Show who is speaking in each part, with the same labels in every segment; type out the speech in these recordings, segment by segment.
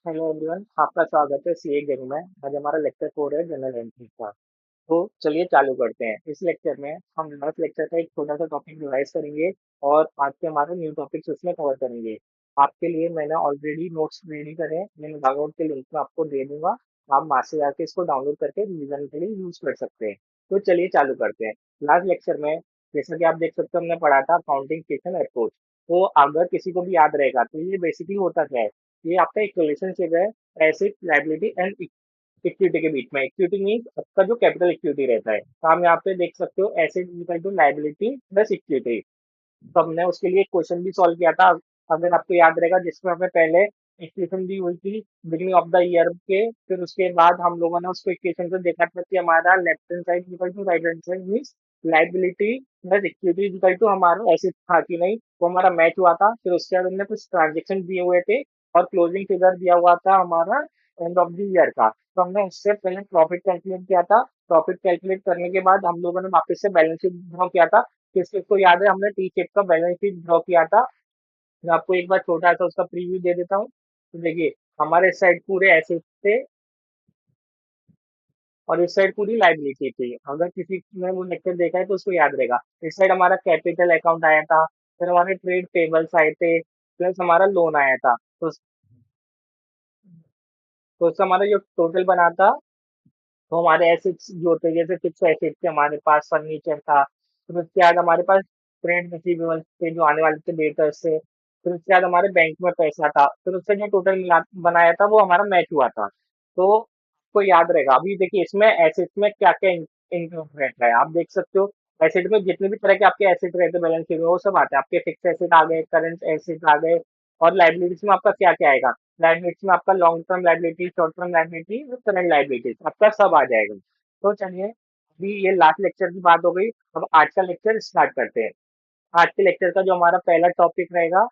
Speaker 1: Hello everyone, आपका स्वागत है सीए गेम में। आज हमारा लेक्चर 4 है जनरल एंट्री का। तो चलिए चालू करते हैं। इस लेक्चर में हम लास्ट लेक्चर का एक छोटा सा टॉपिक रिवाइज करेंगे और आज के हमारे न्यू टॉपिक्स उसमें कवर करेंगे। आपके लिए मैंने ऑलरेडी नोट्स रेडी करे हैं, मैंने डाउनलोड के लिंक में आपको दे दूंगा। आप वहाँ से जाके इसको डाउनलोड करके रिवीजन के लिए यूज कर सकते हैं। तो चलिए चालू करते हैं। लास्ट लेक्चर में जैसा कि आप देख सकते हो हमने पढ़ा था काउंटिंग स्टेशन अप्रोच। तो अगर किसी को भी याद रहेगा तो ये बेसिकली होता क्या है, ये आपका एक रिलेशनशिप है एसेट लायबिलिटी एंड इक्विटी के बीच में। इक्विटी मीन्स आपका जो कैपिटल इक्विटी रहता है, तो हम यहाँ पे देख सकते हो asset equal to liability plus equity. तो हमने उसके लिए एक क्वेश्चन भी सॉल्व किया था, अगर आपको याद रहेगा, जिसमें हमें पहले इक्वेशन दी हुई थी बिगिनिंग ऑफ द ईयर के। फिर उसके बाद हम लोगों ने उसको इक्वेशन को देखा था कि हमारा left hand side equal to right hand side means liability plus equity equal to हमारा एसेट था कि नहीं, वो हमारा मैच हुआ था। फिर उसके बाद हमने कुछ ट्रांजेक्शन दिए हुए थे और क्लोजिंग फिगर दिया हुआ था हमारा एंड ऑफ द ईयर का। तो हमने उससे पहले प्रॉफिट कैलकुलेट किया था। प्रॉफिट कैलकुलेट करने के बाद हम लोगों ने वापस से बैलेंस शीट ड्रॉ किया था। किसको याद है, हमने टी शेप का बैलेंस शीट ड्रॉ किया था। मैं आपको एक बार छोटा सा उसका प्रीव्यू दे देता हूँ। तो देखिए, हमारे साइड पूरे एसेट थे और इस साइड पूरी लाइबिलिटी थी। अगर किसी ने वो लेक्चर देखा है तो उसको याद रहेगा। इस साइड हमारा कैपिटल अकाउंट आया था, फिर हमारे ट्रेड पेबल्स आए थे, प्लस हमारा लोन आया था। तो उसका हमारा जो टोटल बना था, तो हमारे एसेट्स जो थे, जैसे फिक्स एसेट थे हमारे पास, फर्नीचर था। फिर उसके बाद हमारे पास ट्रेड रिसीवेबल्स थे जो आने वाले थे डेटर्स से। फिर उसके बाद हमारे बैंक में पैसा था। फिर उससे जो टोटल मिला बनाया था वो हमारा मैच हुआ था। तो आपको याद रहेगा। अभी देखिए इसमें एसेट में क्या क्या इंक्लूड रहता है, आप देख सकते हो। एसेट में जितने भी तरह के आपके एसेट रहते हैं बैलेंस शीट में, वो सब आते हैं। आपके फिक्स एसेट आ गए, करंट एसेट आ गए। और लाइबिलिटीज में आपका क्या क्या आएगा, लाइबिलिटीज में आपका long term liability, short term liability, current liabilities आपका सब आ जाएगा। तो चलिए, अभी ये लास्ट लेक्चर की बात हो गई। अब आज का लेक्चर स्टार्ट करते हैं। आज के लेक्चर का जो हमारा पहला टॉपिक रहेगा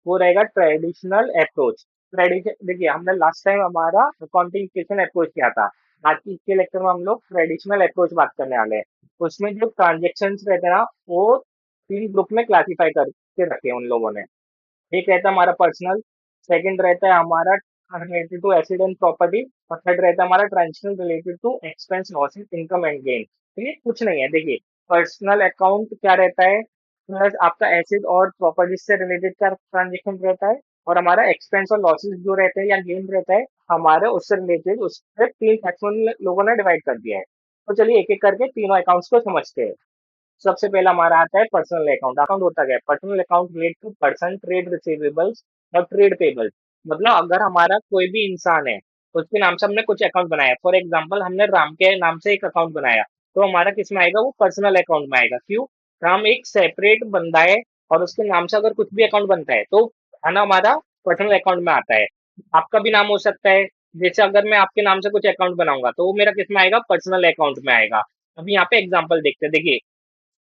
Speaker 1: वो रहेगा ट्रेडिशनल अप्रोच। ट्रेडिशन देखिए, हमने लास्ट टाइम हमारा अकाउंटिंग इक्वेशन अप्रोच किया था। आज की इसके लेक्चर में हम लोग ट्रेडिशनल अप्रोच बात करने वाले हैं। उसमें जो ट्रांजेक्शन रहते हैं ना, वो 3 ग्रुप में क्लासीफाई करके रखे हैं उन लोगों ने। एक रहता है हमारा पर्सनल, सेकंड रहता है हमारा related to asset and property, और थर्ड रहता है हमारा transaction related to expense, losses, income and gain. तो ये कुछ नहीं है। देखिए, पर्सनल अकाउंट क्या रहता है, प्लस आपका एसेट और प्रॉपर्टी से रिलेटेड का ट्रांजेक्शन रहता है, और हमारा एक्सपेंस और लॉसेस जो रहते हैं या गेन रहता है हमारे उससे रिलेटेड, उससे 3 सेक्शन में लोगों ने डिवाइड कर दिया है। तो चलिए एक एक करके तीनों अकाउंट्स को समझते हैं। सबसे पहला हमारा आता है पर्सनल अकाउंट। अकाउंट होता क्या है, personal account relate to person, trade receivables और ट्रेड पेबल्स। मतलब अगर हमारा कोई भी इंसान है, उसके नाम से हमने कुछ अकाउंट बनाया, फॉर एग्जांपल हमने राम के नाम से एक अकाउंट बनाया, तो हमारा किस में आएगा, वो पर्सनल अकाउंट में आएगा। क्यों, राम एक सेपरेट बंदा है और उसके नाम से अगर कुछ भी अकाउंट बनता है तो है ना, हमारा पर्सनल अकाउंट में आता है। आपका भी नाम हो सकता है, जैसे अगर मैं आपके नाम से कुछ अकाउंट बनाऊंगा तो वो मेरा किस में आएगा, पर्सनल अकाउंट में आएगा। अभी यहाँ पे एग्जाम्पल देखते हैं। देखिए,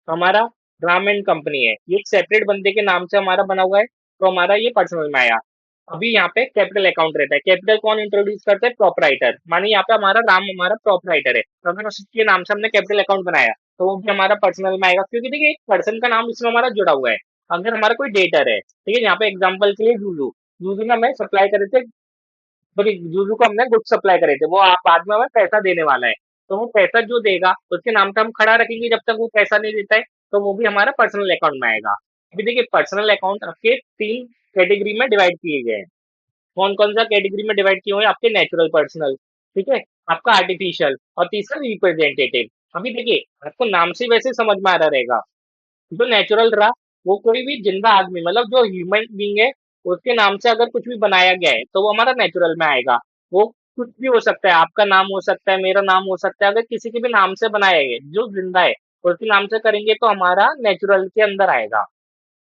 Speaker 1: हमारा राम एंड कंपनी है, ये एक सेपरेट बंदे के नाम से हमारा बना हुआ है, तो हमारा ये पर्सनल में आया। अभी यहाँ पे कैपिटल अकाउंट रहता है। कैपिटल कौन इंट्रोड्यूस करता है, प्रोपराइटर। मानिए यहाँ पे हमारा राम हमारा प्रोपराइटर है, तो अगर उसके नाम से हमने कैपिटल अकाउंट बनाया तो वो भी हमारा पर्सनल में आएगा, क्योंकि देखिए एक पर्सन का नाम इसमें हमारा जुड़ा हुआ है। अगर हमारा कोई डेटर है, ठीक है, यहाँ पे एग्जाम्पल के लिए जूजू, जूजू ने हमें सप्लाई करे थे, सॉरी जूजू को हमने गुड्स सप्लाई करे थे, वो आप बाद में हमें पैसा देने वाला है। तो वो पैसा जो देगा उसके नाम पे हम खड़ा रखेंगे जब तक वो पैसा नहीं देता है, तो वो भी हमारा पर्सनल अकाउंट में आएगा। अभी देखिए, पर्सनल अकाउंट आपके 3 कैटेगरी में डिवाइड किए गए हैं। कौन कौन सा कैटेगरी में डिवाइड किए हुए हैं, आपके नेचुरल पर्सनल, ठीक है, आपका आर्टिफिशियल, और तीसरा रिप्रेजेंटेटिव। अभी देखिए, आपको नाम से वैसे समझ में आ रहा रहेगा। जो नेचुरल रहा, वो कोई भी जिंदा आदमी, मतलब जो ह्यूमन बींग है, उसके नाम से अगर कुछ भी बनाया गया है तो वो हमारा नेचुरल में आएगा। वो कुछ भी हो सकता है, आपका नाम हो सकता है, मेरा नाम हो सकता है, अगर किसी के भी नाम से बनाया गया जो जिंदा है उसके नाम से करेंगे तो हमारा नेचुरल के अंदर आएगा।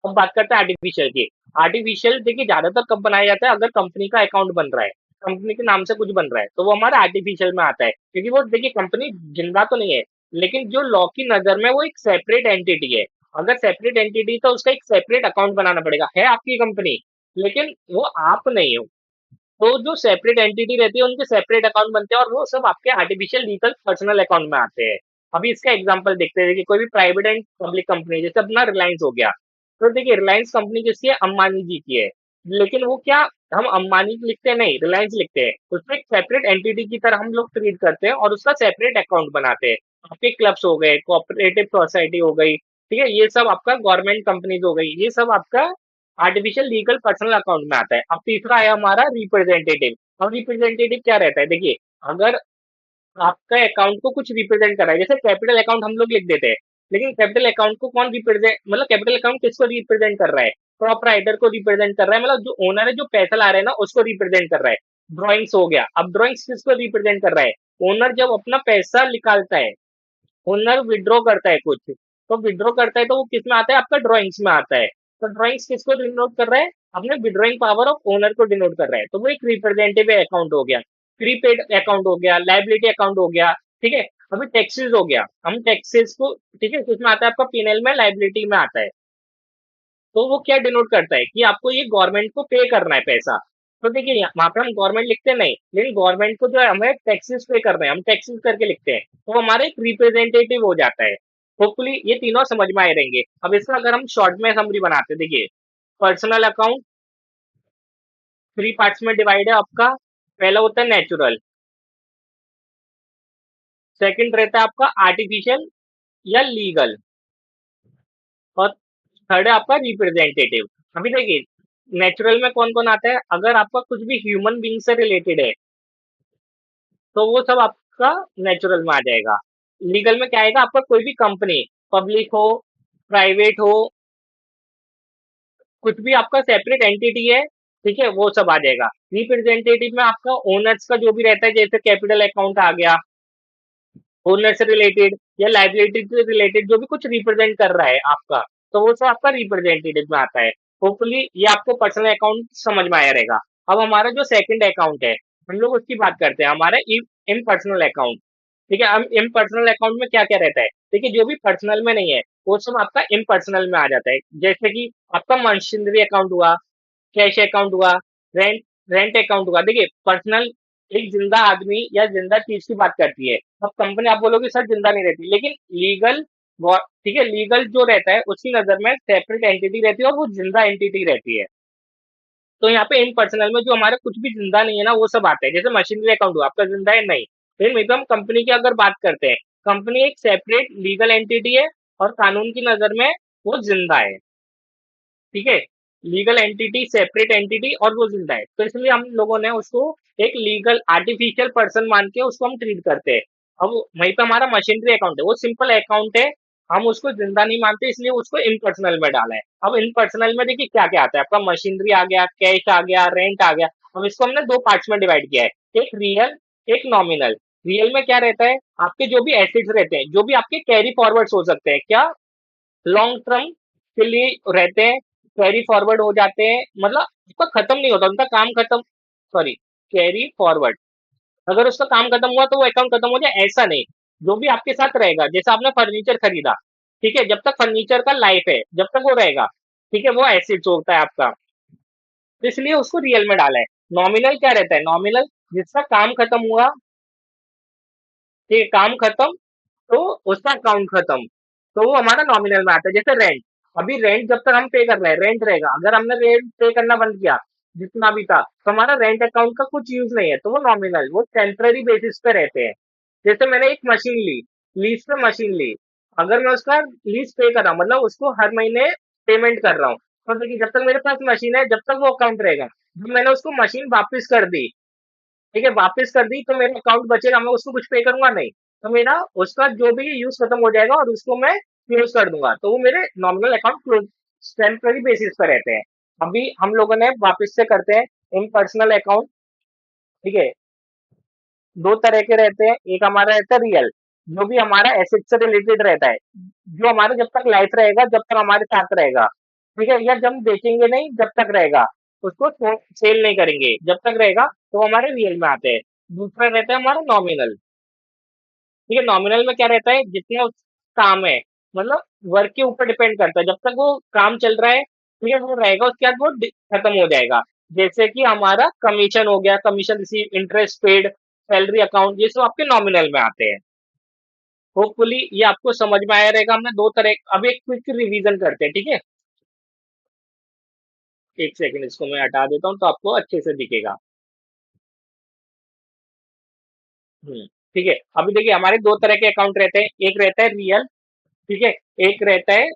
Speaker 1: अब बात करते हैं आर्टिफिशियल की। आर्टिफिशियल देखिए ज्यादातर कब बनाया जाता है, अगर कंपनी का अकाउंट बन रहा है, कंपनी के नाम से कुछ बन रहा है, तो वो हमारा आर्टिफिशियल में आता है। क्योंकि वो देखिए कंपनी जिंदा तो नहीं है, लेकिन जो लॉ की नजर में वो एक सेपरेट एंटिटी है। अगर सेपरेट एंटिटी तो उसका एक सेपरेट अकाउंट बनाना पड़ेगा, है आपकी कंपनी लेकिन वो आप नहीं हो, तो जो सेपरेट एंटिटी रहती है उनके सेपरेट अकाउंट बनते हैं और वो सब आपके आर्टिफिशियल लीगल पर्सनल अकाउंट में आते हैं। अभी इसका एग्जांपल देखते हैं कि कोई भी प्राइवेट एंड पब्लिक कंपनी, जैसे अपना रिलायंस हो गया, तो देखिए रिलायंस कंपनी किसकी है, अंबानी जी की है। लेकिन वो क्या हम अंबानी लिखते नहीं, रिलायंस लिखते हैं, उसमें एक सेपरेट एंटिटी की तरह हम लोग ट्रीट करते हैं और उसका सेपरेट अकाउंट बनाते हैं। आपके क्लब्स हो गए, कोऑपरेटिव सोसाइटी हो गई, ठीक है, ये सब आपका गवर्नमेंट कंपनीज हो गई, ये सब आपका आर्टिफिशियल लीगल पर्सनल अकाउंट में आता है। अब तीसरा है हमारा रिप्रेजेंटेटिव। अब रिप्रेजेंटेटिव क्या रहता है, देखिए, अगर आपका अकाउंट को कुछ रिप्रेजेंट कर रहा है, जैसे कैपिटल अकाउंट हम लोग लिख देते हैं, लेकिन कैपिटल अकाउंट को कौन रिप्रेजेंट, मतलब कैपिटल अकाउंट किसको रिप्रेजेंट कर रहा है, प्रॉपर राइटर को रिप्रेजेंट कर रहा है, मतलब जो ओनर है, जो पैसा ला रहा है ना, उसको रिप्रेजेंट कर रहा है। ड्रॉइंग्स हो गया, अब ड्रॉइंग्स किसको रिप्रेजेंट कर रहा है, ओनर जब अपना पैसा निकालता है, ओनर विड्रॉ करता है कुछ, तो विड्रॉ करता है तो वो किस में आता है, आपका ड्रॉइंग्स में आता है। तो ड्रॉइंग्स किसको डिनोट कर रहा है, अपने विड्रॉइंग पावर ऑफ ओनर को डिनोट कर रहा है, तो वो एक रिप्रेजेंटेटिव अकाउंट हो गया। प्रीपेड अकाउंट हो गया, लाइबिलिटी अकाउंट हो गया, ठीक है। अभी टैक्सेस हो गया, हम टैक्सेस को, ठीक है, किसमें आता है, आपका पीएनएल में लाइबिलिटी में आता है। तो वो क्या डिनोट करता है कि आपको ये गवर्नमेंट को पे करना है पैसा। तो देखिए, वहां पे हम गवर्नमेंट लिखते नहीं, लेकिन गवर्नमेंट को जो है हमें टैक्सेस पे करना है, हम टैक्सेस करके लिखते हैं, तो हमारे एक रिप्रेजेंटेटिव हो जाता है। होपफुली ये तीनों समझ में आए रहेंगे। अब इसका अगर हम शॉर्ट में समरी बनाते हैं, देखिए, पर्सनल अकाउंट 3 पार्ट्स में डिवाइड है आपका। पहला होता है नेचुरल, सेकंड रहता है आपका आर्टिफिशियल या लीगल, और थर्ड है आपका रिप्रेजेंटेटिव। अभी देखिए, नेचुरल में कौन कौन आता है, अगर आपका कुछ भी ह्यूमन बींग से रिलेटेड है, तो वो सब आपका नेचुरल में आ जाएगा। लीगल में क्या आएगा, आपका कोई भी कंपनी, पब्लिक हो, प्राइवेट हो, कुछ भी आपका सेपरेट एंटिटी है, ठीक है, वो सब आ जाएगा। रिप्रेजेंटेटिव में आपका ओनर्स का जो भी रहता है, जैसे कैपिटल अकाउंट आ गया, ओनर से रिलेटेड या लाइबिलिटी से रिलेटेड जो भी कुछ रिप्रेजेंट कर रहा है आपका, तो वो सब आपका रिप्रेजेंटेटिव में आता है। होपफुली ये आपको पर्सनल अकाउंट समझ में आया रहेगा। अब हमारा जो सेकंड अकाउंट है, हम लोग उसकी बात करते हैं, हमारा इन पर्सनल अकाउंट। ठीक है, हम इन पर्सनल अकाउंट में क्या क्या रहता है, देखिए, जो भी पर्सनल में नहीं है, वो सब आपका इन पर्सनल में आ जाता है। जैसे कि आपका मशीनरी अकाउंट हुआ, कैश अकाउंट हुआ, रेंट रेंट अकाउंट हुआ। देखिए, पर्सनल एक जिंदा आदमी या जिंदा चीज की बात करती है। अब कंपनी आप बोलोगे सर जिंदा नहीं रहती, लेकिन लीगल, ठीक है, लीगल जो रहता है उसकी नजर में सेपरेट एंटिटी रहती है और वो जिंदा एंटिटी रहती है। तो यहाँ पे इन पर्सनल में जो हमारे कुछ भी जिंदा नहीं है ना, वो सब आता है। जैसे मशीनरी अकाउंट हुआ, आपका जिंदा है नहीं, लेकिन एकदम कंपनी की अगर बात करते हैं, कंपनी एक सेपरेट लीगल एंटिटी है और कानून की नजर में वो जिंदा है, ठीक है। लीगल एंटिटी, सेपरेट एंटिटी, और वो जिंदा है, तो इसलिए हम लोगों ने उसको एक लीगल आर्टिफिशियल पर्सन मान के उसको हम ट्रीट करते हैं। अब वहीं पे हमारा मशीनरी अकाउंट है, वो सिंपल अकाउंट है, हम उसको जिंदा नहीं मानते, इसलिए उसको इम्पर्सनल में डाला है। अब इम्पर्सनल में देखिए क्या क्या आता है, आपका मशीनरी आ गया, कैश आ गया, रेंट आ गया। अब इसको हमने 2 पार्ट्स में डिवाइड किया है, एक रियल, एक नॉमिनल। रियल में क्या रहता है, आपके जो भी एसेट्स रहते हैं, जो भी आपके कैरी फॉरवर्ड्स हो सकते हैं, क्या लॉन्ग टर्म के लिए रहते हैं, कैरी फॉरवर्ड हो जाते हैं, मतलब उसका खत्म नहीं होता, उनका काम खत्म, सॉरी, कैरी फॉरवर्ड, अगर उसका काम खत्म हुआ तो वो अकाउंट खत्म हो जाए, ऐसा नहीं। जो भी आपके साथ रहेगा, जैसे आपने फर्नीचर खरीदा, ठीक है, जब तक फर्नीचर का लाइफ है, जब तक वो रहेगा, ठीक है, वो एसेट्स होता है आपका, तो इसलिए उसको रियल में डाला है। नॉमिनल क्या रहता है, नॉमिनल जिसका काम खत्म हुआ, ठीक है, काम खत्म, तो उसका अकाउंट खत्म, तो वो हमारा नॉमिनल में आता है। जैसे रेंट, अभी रेंट जब तक हम पे कर रहे हैं, रेंट रहेगा, अगर हमने रेंट पे करना बंद किया, जितना भी था, तो हमारा रेंट अकाउंट का कुछ यूज नहीं है, तो वो नॉमिनल, वो टेम्पररी बेसिस पे रहते हैं। जैसे मैंने एक मशीन ली, लीज पे मशीन ली, अगर मैं उसका लीज पे कर रहा हूँ, मतलब उसको हर महीने पेमेंट कर रहा हूँ, तो देखिए, जब तक मेरे पास मशीन है, जब तक वो अकाउंट रहेगा। जब मैंने उसको मशीन वापस कर दी, ठीक है, वापस कर दी, तो मेरा अकाउंट बचेगा, मैं उसको कुछ पे करूंगा नहीं, तो मेरा उसका जो भी यूज खत्म हो जाएगा और उसको मैं क्लोज कर दूंगा, तो वो मेरे nominal account close, temporary basis पर रहते हैं। अभी हम लोगों ने वापस से करते हैं इन पर्सनल अकाउंट, ठीक है। 2 तरह के रहते हैं, एक हमारा रहता है रियल, जो भी हमारा एसेट से रिलेटेड रहता है, जो हमारे जब तक लाइफ रहेगा, जब तक हमारे साथ रहेगा, ठीक है, या जब हम बेचेंगे नहीं, जब तक रहेगा, उसको सेल नहीं करेंगे, जब तक रहेगा, तो हमारे रियल में आते हैं। दूसरा रहता है हमारा नॉमिनल, ठीक है, नॉमिनल में क्या रहता है, जितना काम है, मतलब वर्क के ऊपर डिपेंड करता है, जब तक वो काम चल रहा है, ठीक है, वो रहेगा, उसके बाद वो खत्म हो जाएगा। जैसे कि हमारा कमीशन हो गया, commission receive, interest paid, salary account, ये सब आपके नॉमिनल में आते हैं। होपफुली ये आपको समझ में आया रहेगा। हमने 2 तरह, अब एक क्विक रिवीजन करते हैं, ठीक है। एक सेकंड इसको मैं हटा देता हूँ तो आपको अच्छे से दिखेगा। ठीक है। अभी देखिए हमारे दो तरह के अकाउंट रहते हैं, एक रहता है रियल, ठीक है, एक रहता है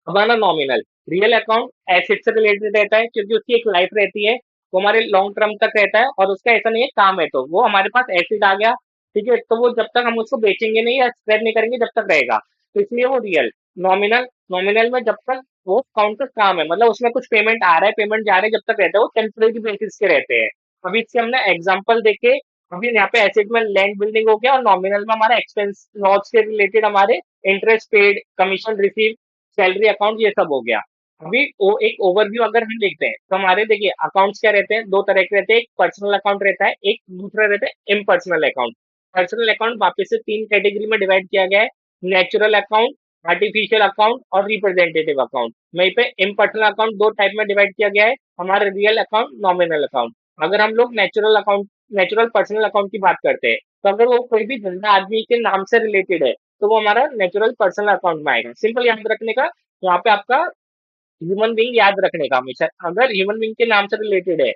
Speaker 1: हमारा नॉमिनल। रियल अकाउंट एसेट से रिलेटेड रहता है क्योंकि उसकी एक लाइफ रहती है, वो हमारे लॉन्ग टर्म तक रहता है और उसका ऐसा नहीं है काम है तो वो हमारे पास एसेट आ गया, ठीक है, तो वो जब तक हम उसको बेचेंगे नहीं या स्क्रेप नहीं करेंगे जब तक रहेगा, तो इसलिए वो रियल। नॉमिनल, नॉमिनल में जब तक वो अकाउंट का काम है, मतलब उसमें कुछ पेमेंट आ रहा है पेमेंट जा रहा है जब तक रहता है, वो टेम्परेरी बेसिस के रहते हैं। अभी इससे हमने एग्जाम्पल देखे। अभी यहाँ पे एसेट में लैंड बिल्डिंग हो गया और नॉमिनल में हमारा एक्सपेंस लॉस से रिलेटेड हमारे interest paid, commission receive, salary account, ये सब हो गया। अभी वो एक ओवरव्यू अगर हम देखते हैं तो हमारे देखिए अकाउंट्स क्या रहते हैं, दो तरह के रहते हैं, एक पर्सनल अकाउंट रहता है, एक दूसरा रहता है इम्पर्सनल अकाउंट। पर्सनल अकाउंट वापस से तीन कैटेगरी में डिवाइड किया गया है, नेचुरल अकाउंट, आर्टिफिशियल अकाउंट और रिप्रेजेंटेटिव अकाउंट। वहीं पे इम्पर्सनल अकाउंट दो टाइप में डिवाइड किया गया है, हमारा रियल अकाउंट, नॉमिनल अकाउंट। अगर हम लोग natural account, natural personal account की बात करते हैं, तो अगर वो कोई भी जिंदा आदमी के नाम से रिलेटेड है तो वो हमारा नेचुरल पर्सनल अकाउंट में आएगा। सिंपल याद रखने का, यहाँ पे आपका ह्यूमन बीइंग याद रखने का हमेशा, अगर ह्यूमन बीइंग के नाम से रिलेटेड है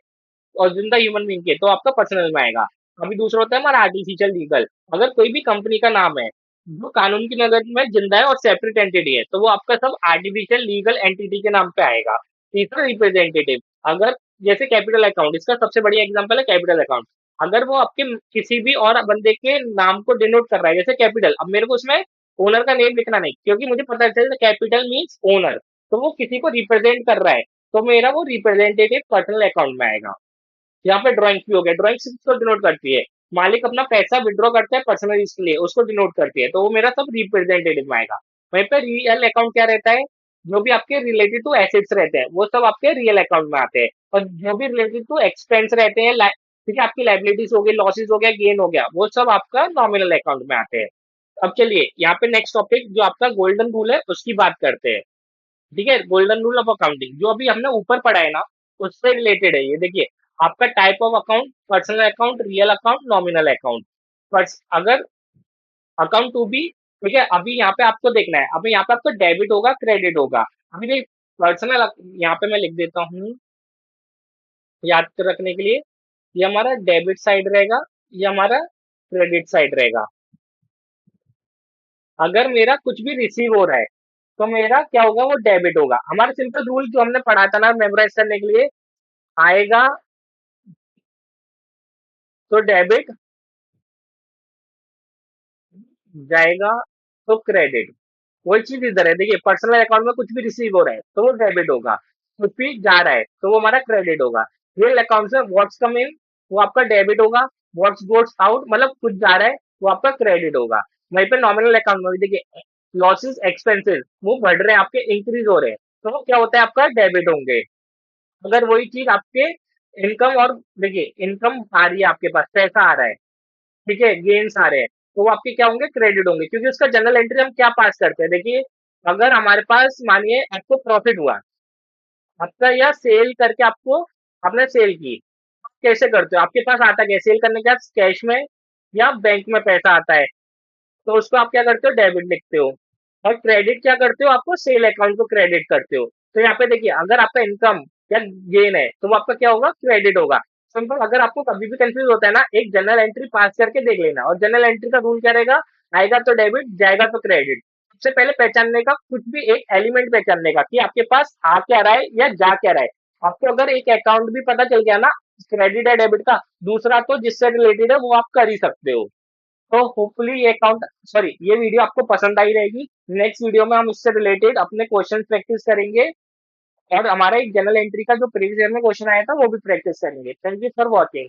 Speaker 1: और जिंदा ह्यूमन बीइंग के तो आपका पर्सनल में आएगा। अभी दूसरा होता है हमारा आर्टिफिशियल लीगल। अगर कोई भी कंपनी का नाम है जो कानून की नजर में जिंदा है और सेपरेट एंटिटी है तो वो आपका सब आर्टिफिशियल लीगल एंटिटी के नाम पे आएगा। तीसरा रिप्रेजेंटेटिव, अगर जैसे कैपिटल अकाउंट, इसका सबसे बढ़िया एग्जांपल है कैपिटल अकाउंट। अगर वो आपके किसी भी और बंदे के नाम को डिनोट कर रहा है, जैसे कैपिटल, अब मेरे को उसमें ओनर का नेम लिखना नहीं क्योंकि मुझे पता चल कैपिटल मीन्स ओनर, तो वो किसी को रिप्रेजेंट कर रहा है, तो मेरा वो रिप्रेजेंटेटिव पर्सनल अकाउंट में आएगा। यहाँ पे ड्राइंग्स भी हो गया, ड्राइंग्स किसको डिनोट करती है, मालिक अपना पैसा विड्रॉ करता है पर्सनल यूज के लिए, उसको डिनोट करती है, तो वो मेरा सब रिप्रेजेंटेटिव में आएगा। वहीं पे रियल अकाउंट क्या रहता है, जो भी आपके रिलेटेड टू एसेट्स रहते हैं वो सब आपके रियल अकाउंट में आते हैं, और जो भी रिलेटेड टू एक्सपेंस रहते हैं, ठीक है, आपकी लाइबिलिटीज हो गई, लॉसेज हो गया, गेन हो गया, वो सब आपका नॉमिनल अकाउंट में आते हैं। अब चलिए यहाँ पे नेक्स्ट टॉपिक जो आपका गोल्डन रूल है उसकी बात करते हैं। ठीक है, गोल्डन रूल ऑफ अकाउंटिंग जो अभी हमने ऊपर पढ़ा है ना, उससे रिलेटेड है ये। देखिए आपका type of account, personal account, real account, nominal account. अगर अकाउंट टू बी, ठीक है, अभी यहाँ पे आपको देखना है, अभी यहाँ पे आपको डेबिट होगा, क्रेडिट होगा। अभी देखिए पर्सनल, यहाँ पे मैं लिख देता हूँ याद रखने के लिए, ये हमारा डेबिट साइड रहेगा, ये हमारा क्रेडिट साइड रहेगा। अगर मेरा कुछ भी रिसीव हो रहा है तो मेरा क्या होगा, वो डेबिट होगा। हमारा सिंपल रूल जो हमने पढ़ा था ना मेमोराइज करने के लिए, आएगा तो डेबिट, जाएगा तो क्रेडिट। वही चीज इधर है, देखिए पर्सनल अकाउंट में कुछ भी रिसीव हो रहा है तो वो डेबिट होगा, कुछ भी जा रहा है तो वो हमारा क्रेडिट होगा। रियल अकाउंट से व्हाट्स कम इन वो आपका डेबिट होगा, व्हाट्स गोस आउट मतलब कुछ जा रहा है वो आपका क्रेडिट होगा। वहीं पे नॉमिनल अकाउंट में भी देखिए लॉसेस एक्सपेंसेस वो बढ़ रहे हैं आपके, इंक्रीज हो रहे हैं, तो वो क्या होता है आपका डेबिट होंगे। अगर वही चीज आपके इनकम, और देखिए इनकम आ रही है आपके पास, पैसा आ रहा है, ठीक है, गेन्स आ रहे हैं, तो वो आपके क्या होंगे, क्रेडिट होंगे, क्योंकि उसका जनरल एंट्री हम क्या पास करते हैं। देखिए अगर हमारे पास मानिए आपको प्रॉफिट हुआ आपका, या सेल करके आपको, आपने सेल की, कैसे करते हो, आपके पास आता क्या है सेल करने के बाद, कैश में या बैंक में पैसा आता है, तो उसको आप क्या करते हो, डेबिट लिखते हो। और क्रेडिट क्या करते हो, आपको सेल अकाउंट को क्रेडिट करते हो। तो यहाँ पे देखिए अगर आपका इनकम या गेन है तो वो आपका क्या होगा, क्रेडिट होगा। सिंपल, अगर आपको कभी भी कंफ्यूज होता है ना, एक जनरल एंट्री पास करके देख लेना, और जनरल एंट्री का रूल क्या रहेगा, आएगा तो डेबिट, जाएगा तो क्रेडिट। सबसे पहले पहचानने का, कुछ भी एक एलिमेंट पहचानने का कि आपके पास आ क्या रहा है या जा क्या रहा है। आपको अगर एक अकाउंट भी पता चल गया ना, क्रेडिट है डेबिट का, दूसरा तो जिससे रिलेटेड है वो आप कर ही सकते हो। तो होपफुली ये अकाउंट, सॉरी, ये वीडियो आपको पसंद आई रहेगी। नेक्स्ट वीडियो में हम इससे रिलेटेड अपने क्वेश्चन प्रैक्टिस करेंगे, और हमारा एक जनरल एंट्री का जो प्रीवियस ईयर में क्वेश्चन आया था वो भी प्रैक्टिस करेंगे। Thank you for watching.